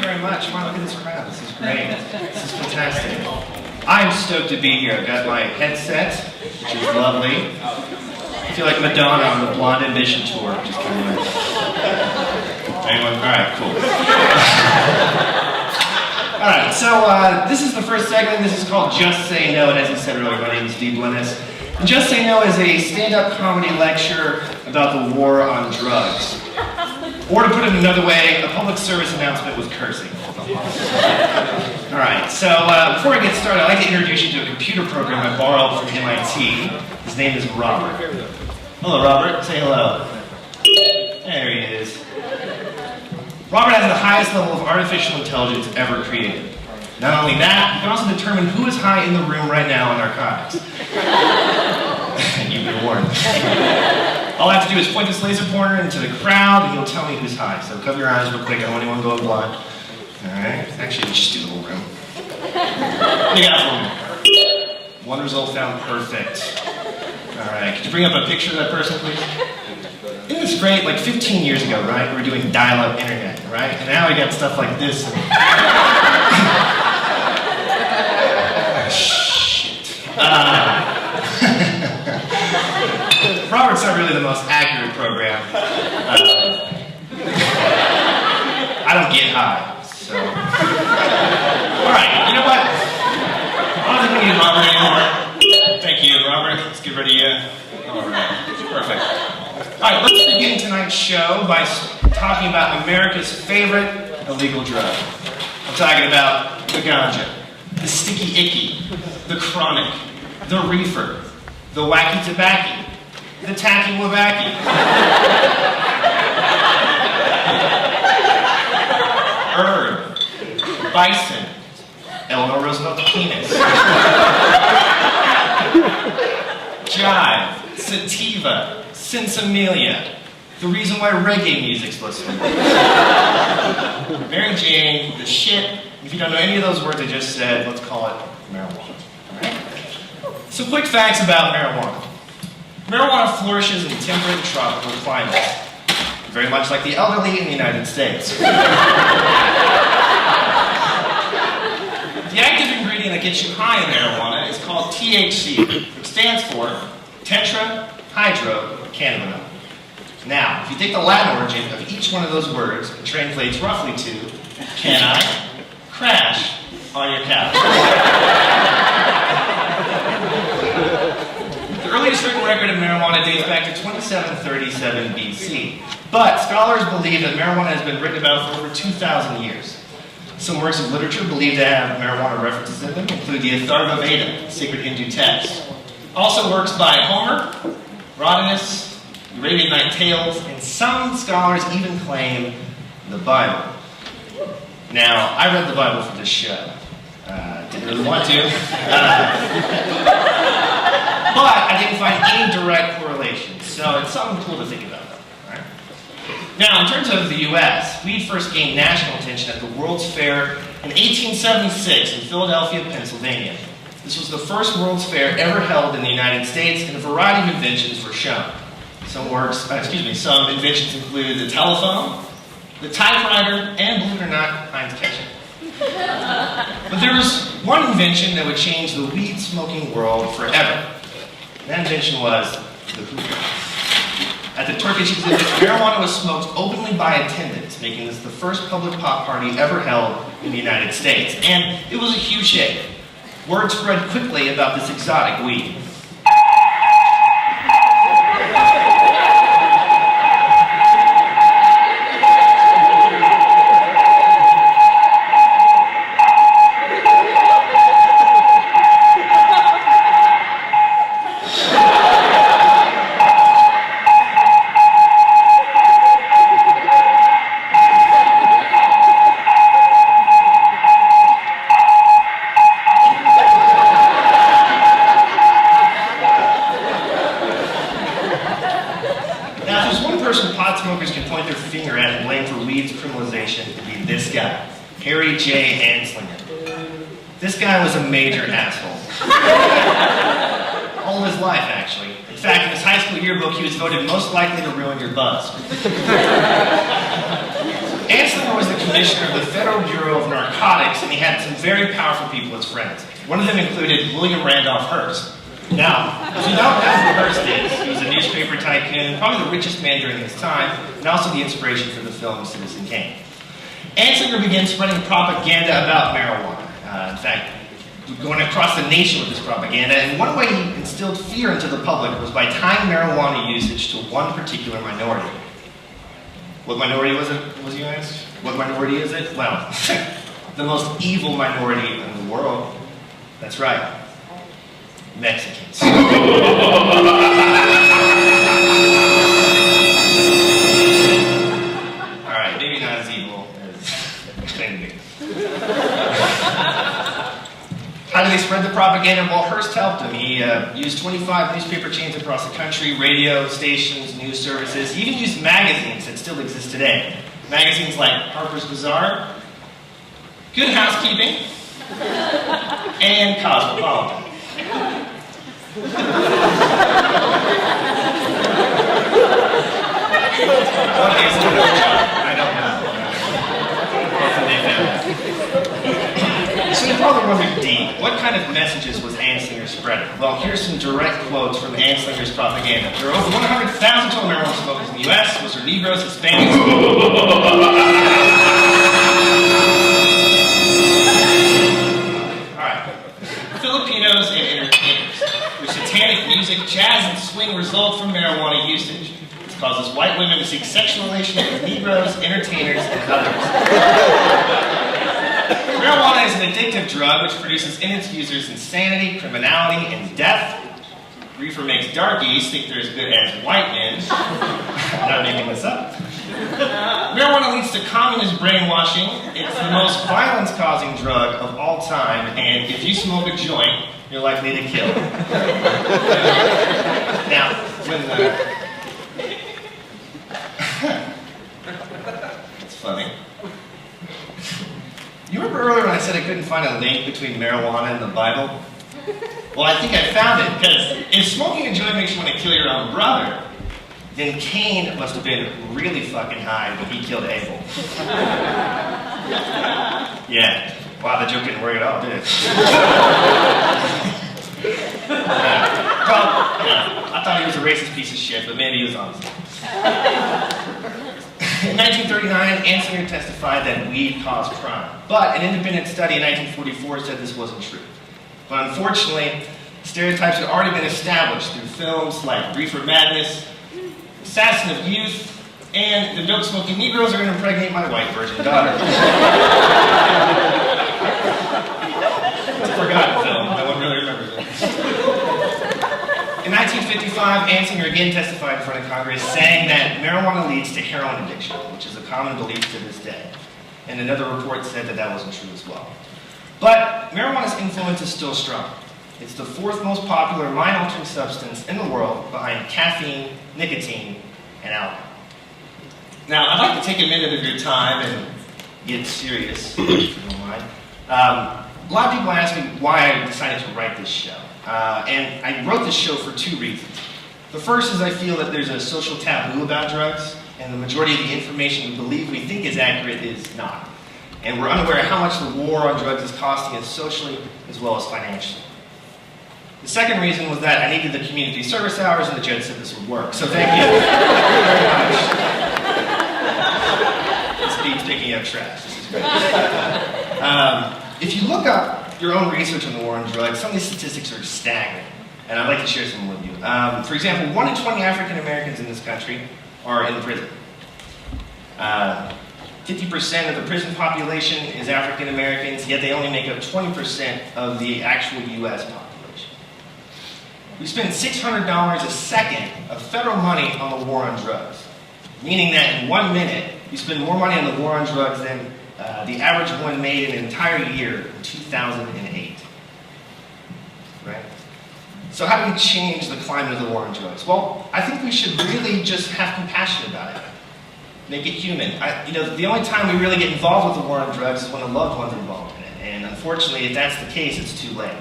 very much. Wow, look at this crowd. This is great. This is fantastic. I'm stoked to be here. I've got my headset, which is lovely. I feel like Madonna on the Blonde Ambition tour, which is kind of nice. Anyone? All right, cool. All right, so this is the first segment. This is called Just Say No. And as I said earlier, my name is blenniss. And Just Say No is a stand-up comedy lecture about the war on drugs. Or to put it another way, a public service announcement with cursing. All right, so before I get started, I'd like to introduce you to a computer program I borrowed from MIT. His name is Robert. Hello, Robert. Say hello. There he is. Robert has the highest level of artificial intelligence ever created. Not only that, he can also determine who is high in the room right now in narcotics. You've been warned. All I have to do is point this laser pointer into the crowd and he'll tell me who's high. So cover your eyes real quick. I don't want anyone going blind. Alright. Actually, we just do the whole room. What do you got for me? One result found perfect. Alright. Could you bring up a picture of that person, please? Isn't this great? Like 15 years ago, right? We were doing dial-up internet, right? And now we got stuff like this. Shit. Robert's not really the most accurate program. I don't get high, so. Alright, you know what? I don't think we need Robert anymore. Thank you, Robert. Let's get rid of you. Alright, perfect. Alright, let's begin tonight's show by talking about America's favorite illegal drug. I'm talking about the ganja, the sticky icky, the chronic, the reefer, the wacky tobacco, the tacky wabacky. Herb, bison, Eleanor Roosevelt's penis. Jive, sativa, sinsemilla, the reason why reggae music's listened. Mary Jane, the shit. If you don't know any of those words I just said, let's call it marijuana. Right? Some quick facts about marijuana. Marijuana flourishes in temperate and tropical climates, very much like the elderly in the United States. The active ingredient that gets you high in marijuana is called THC, which stands for tetrahydrocannabinol. Now, if you take the Latin origin of each one of those words, it translates roughly to, can I crash on your couch? The earliest written record of marijuana dates back to 2737 BC, but scholars believe that marijuana has been written about for over 2,000 years. Some works of literature believed to have marijuana references in them include the Atharva Veda, a sacred Hindu text. Also works by Homer, Herodotus, Arabian Night Tales, and some scholars even claim the Bible. Now, I read the Bible for this show. Didn't really want to. But I didn't find any direct correlation, so it's something cool to think about, though. Right? Now, in terms of the U.S., weed first gained national attention at the World's Fair in 1876 in Philadelphia, Pennsylvania. This was the first World's Fair ever held in the United States, and a variety of inventions were shown. Some inventions included the telephone, the typewriter, and, believe it or not, Heinz ketchup. But there was one invention that would change the weed-smoking world forever. That invention was the hookah. At the Turkish exhibit, marijuana was smoked openly by attendants, making this the first public pot party ever held in the United States. And it was a huge hit. Word spread quickly about this exotic weed. This guy was a major asshole. All of his life, actually. In fact, in his high school yearbook, he was voted most likely to ruin your buzz. Anslinger was the commissioner of the Federal Bureau Bureau of Narcotics, and he had some very powerful people as friends. One of them included William Randolph Hearst. Now, if you don't know who Hearst is, he was a newspaper tycoon, probably the richest man during his time, and also the inspiration for the film Citizen Kane. Anslinger began spreading propaganda about marijuana. In fact, going across the nation with this propaganda, and one way he instilled fear into the public was by tying marijuana usage to one particular minority. What minority was it, you asked? What minority is it? Well, the most evil minority in the world. That's right. Mexicans. Alright, maybe not as evil as claimed to be. How did they spread the propaganda? Well, Hearst helped him. He used 25 newspaper chains across the country, radio stations, news services. He even used magazines that still exist today. Magazines like Harper's Bazaar, Good Housekeeping, and Cosmopolitan. What is it? I don't know. So you probably wondered, D, what kind of messages was Anslinger spreading? Well, here's some direct quotes from Anslinger's propaganda. There are over 100,000 total marijuana smokers in the U.S., which are Negroes, Hispanics. Filipinos, and entertainers. Their satanic music, jazz, and swing result from marijuana usage. This causes white women to seek sexual relations with Negroes, entertainers, and others. Marijuana is an addictive drug which produces in its users insanity, criminality, and death. Reefer makes darkies think they're as good as white men. I'm not making this up. Marijuana leads to communist brainwashing. It's the most violence-causing drug of all time, and if you smoke a joint, you're likely to kill. Now, when it's funny. You remember earlier when I said I couldn't find a link between marijuana and the Bible? Well, I think I found it, because if smoking a joint makes you want to kill your own brother, then Cain must have been really fucking high when he killed Abel. Yeah. Wow, the joke didn't work at all, did it? I thought he was a racist piece of shit, but maybe he was honest. In 1939, Anslinger testified that weed caused crime. But an independent study in 1944 said this wasn't true. But unfortunately, stereotypes had already been established through films like Reefer Madness, Assassin of Youth, and the dope-smoking Negroes are going to impregnate my white virgin daughter. It's a forgotten film. No one really remembers it. In 1955, Anslinger again testified in front of Congress saying that marijuana leads to heroin addiction, which is a common belief to this day. And another report said that that wasn't true as well. But marijuana's influence is still strong. It's the fourth most popular mind-altering substance in the world behind caffeine, nicotine, and alcohol. Now, I'd like to take a minute of your time and get serious, if you don't mind. A lot of people ask me why I decided to write this show. And I wrote this show for two reasons. The first is I feel that there's a social taboo about drugs, and the majority of the information we believe we think is accurate is not. And we're unaware of how much the war on drugs is costing us socially as well as financially. The second reason was that I needed the community service hours, and the judge said this would work. So thank you very much. This beats picking up trash. This is great. If you look up your own research on the war on drugs, some of these statistics are staggering, and I'd like to share some with you. For example, 1 in 20 African Americans in this country are in prison. 50% of the prison population is African Americans, yet they only make up 20% of the actual U.S. population. We spend $600 a second of federal money on the war on drugs, meaning that in 1 minute, you spend more money on the war on drugs than the average one made in an entire year in 2008. Right? So how do we change the climate of the war on drugs? Well, I think we should really just have compassion about it. Make it human. The only time we really get involved with the war on drugs is when a loved one's involved in it. And unfortunately, if that's the case, it's too late.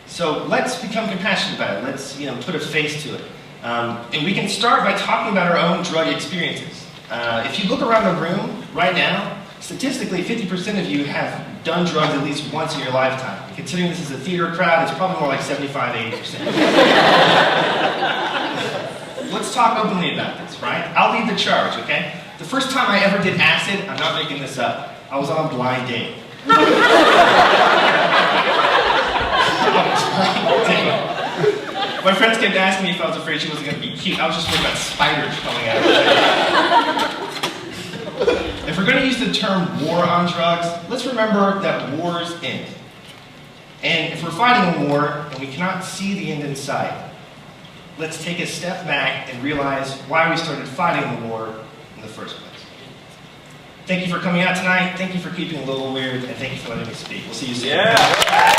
So let's become compassionate about it. Let's put a face to it. And we can start by talking about our own drug experiences. If you look around the room right now, statistically, 50% of you have done drugs at least once in your lifetime. Considering this is a theater crowd, it's probably more like 75, 80%. Let's talk openly about this, right? I'll lead the charge, okay? The first time I ever did acid, I'm not making this up, I was on a blind date. My friends kept asking me if I was afraid she wasn't going to be cute. I was just worried about spiders coming out of her. If we're going to use the term war on drugs, let's remember that wars end. And if we're fighting a war and we cannot see the end in sight, let's take a step back and realize why we started fighting the war in the first place. Thank you for coming out tonight. Thank you for keeping it a little weird, and thank you for letting me speak. We'll see you soon. Yeah.